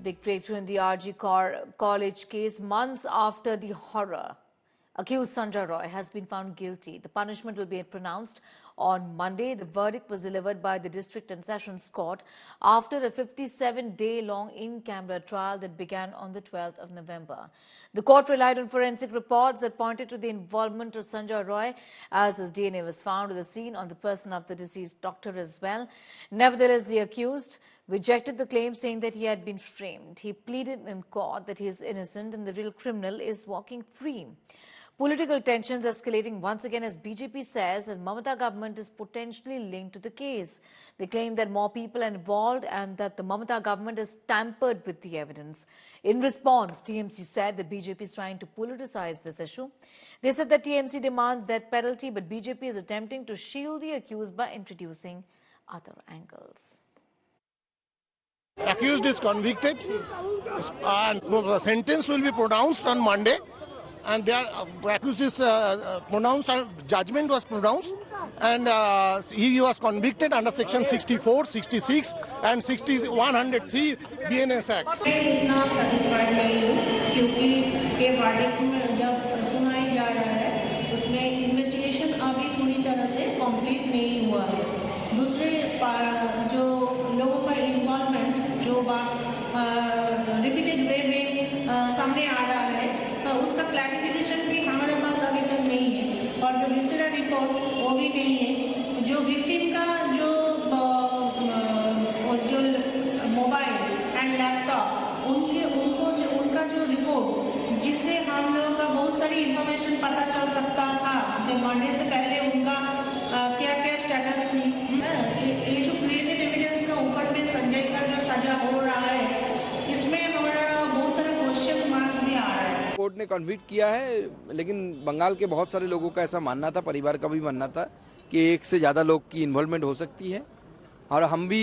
A big breakthrough in the RG College case months after the horror. Accused Sanjay Roy has been found guilty. The punishment will be pronounced on Monday. The verdict was delivered by the District and Sessions Court after a 57-day-long in-camera trial that began on the 12th of November. The court relied on forensic reports that pointed to the involvement of Sanjay Roy, as his DNA was found at the scene on the person of the deceased doctor as well. Nevertheless, the accused rejected the claim, saying that he had been framed. He pleaded in court that he is innocent and the real criminal is walking free. Political tensions escalating once again as BJP says that Mamata government is potentially linked to the case. They claim that more people are involved and that the Mamata government has tampered with the evidence. In response, TMC said that BJP is trying to politicize this issue. They said that TMC demands death penalty, but BJP is attempting to shield the accused by introducing other angles. Accused is convicted and the sentence will be pronounced on Monday. And the accused is pronounced, judgment was pronounced, and he was convicted under section 64, 66 and 103 BNS Act. मैं इतना satisfied नहीं हूँ क्योंकि ये verdict में जब सुनाई जा रहा है उसमें investigation अभी पूरी तरह से complete नहीं हुआ है। दूसरे जो लोगों का involvement जो repeated way में सामने आ रहा है उसका क्लैरिफिकेशन भी हमारे पास अभी तक नहीं है और जो रिसीवर रिपोर्ट वो भी नहीं है। जो विक्टिम का जो मोबाइल एंड लैपटॉप उनका जो रिपोर्ट जिससे हम लोगों का बहुत सारी इंफॉर्मेशन पता चल सकता था जो मरने से पहले उनका क्या क्या स्टेटस थी। ये जो क्रिएटेड एविडेंस का ऊपर में संजय का जो सजा हो रहा है इसमें हमारा बहुत सारे क्वेश्चन मार्क्स भी आ रहा है। कोर्ट ने कन्विक्ट किया है, लेकिन बंगाल के बहुत सारे लोगों का ऐसा मानना था, परिवार का भी मानना था कि एक से ज़्यादा लोग की इन्वॉल्वमेंट हो सकती है और हम भी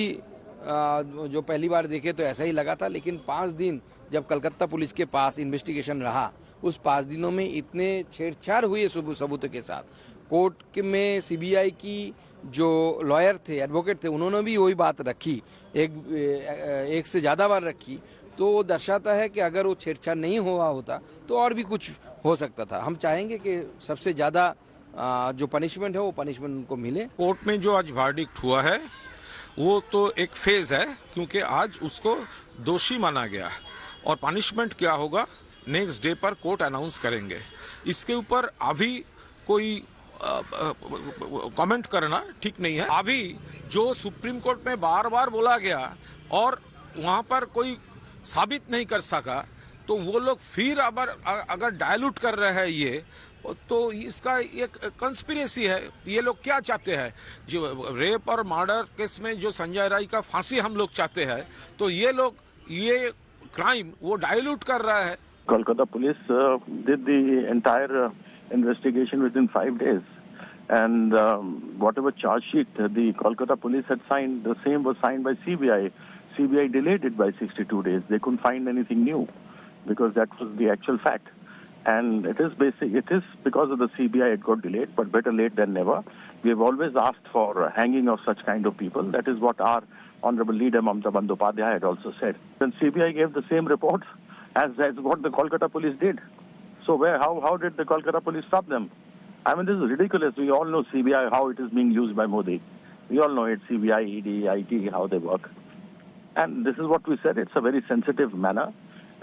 जो पहली बार देखे तो ऐसा ही लगा था। लेकिन 5 दिन जब कलकत्ता पुलिस के पास इन्वेस्टिगेशन रहा, उस 5 दिनों में इतने छेड़छाड़ हुए सबूत के साथ। कोर्ट में सीबीआई की जो लॉयर थे, एडवोकेट थे, उन्होंने भी वही बात रखी, एक से ज़्यादा बार रखी, तो वो दर्शाता है कि अगर वो छेड़छाड़ नहीं हुआ होता तो और भी कुछ हो सकता था। हम चाहेंगे कि सबसे ज़्यादा जो पनिशमेंट है वो पनिशमेंट उनको मिले। कोर्ट में जो आज वर्डिक्ट हुआ है वो तो एक फेज है, क्योंकि आज उसको दोषी माना गया और पनिशमेंट क्या होगा नेक्स्ट डे पर कोर्ट अनाउंस करेंगे। इसके ऊपर अभी कोई कमेंट करना ठीक नहीं है। अभी जो सुप्रीम कोर्ट में बार बार बोला गया और वहां पर कोई साबित नहीं कर सका, तो वो लोग फिर अगर डायलूट कर रहे हैं ये, तो इसका एक कंस्पिरेसी है। ये लोग क्या चाहते हैं? जो रेप और मर्डर केस में जो संजय राय का फांसी हम लोग चाहते हैं, तो ये लोग ये क्राइम वो डायलूट कर रहा है। Kolkata police did the entire investigation within 5 days, and whatever charge sheet the Kolkata police had signed, the same was signed by CBI. CBI delayed it by 62 days. They couldn't find anything new because that was the actual fact. And it is because of the CBI it got delayed, but better late than never. We have always asked for hanging of such kind of people. That is what our Honorable Leader Mamata Bandyopadhyay had also said. And CBI gave the same reports as what the Kolkata police did. So how did the Kolkata police stop them? I mean, this is ridiculous. We all know CBI, how it is being used by Modi. We all know it, CBI, ED, IT, how they work. And this is what we said. It's a very sensitive manner.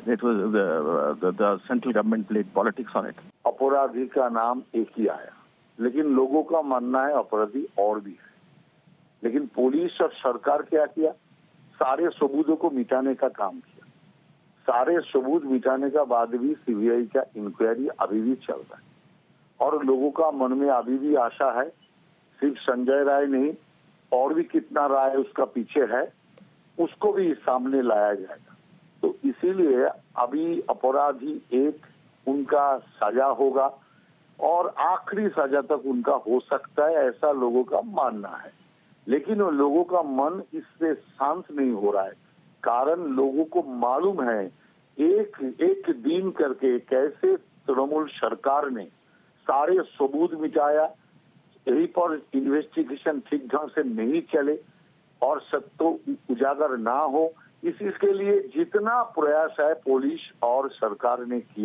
It was the central government played politics on it. अपराधी का नाम एक ही आया, लेकिन लोगों का मानना है अपराधी और भी है। लेकिन पुलिस और सरकार क्या किया? सारे सबूतों को मिटाने का काम किया। सारे सबूत मिटाने का बाद भी सीबीआई का इंक्वायरी अभी भी चल रहा है और लोगों का मन में अभी भी आशा है, सिर्फ संजय राय नहीं और भी कितना राय उसका पीछे है, उसको भी सामने लाया जाएगा। तो इसीलिए अभी अपराधी एक उनका सजा होगा और आखिरी सजा तक उनका हो सकता है, ऐसा लोगों का मानना है। लेकिन वो लोगों का मन इससे शांत नहीं हो रहा है, कारण लोगों को मालूम है एक दिन करके कैसे तृणमूल सरकार ने सारे सबूत मिटाया, यही पर इन्वेस्टिगेशन ठीक ढंग से नहीं चले और सत्य उजागर ना हो, इसके लिए जितना प्रयास है पुलिस और सरकार ने किया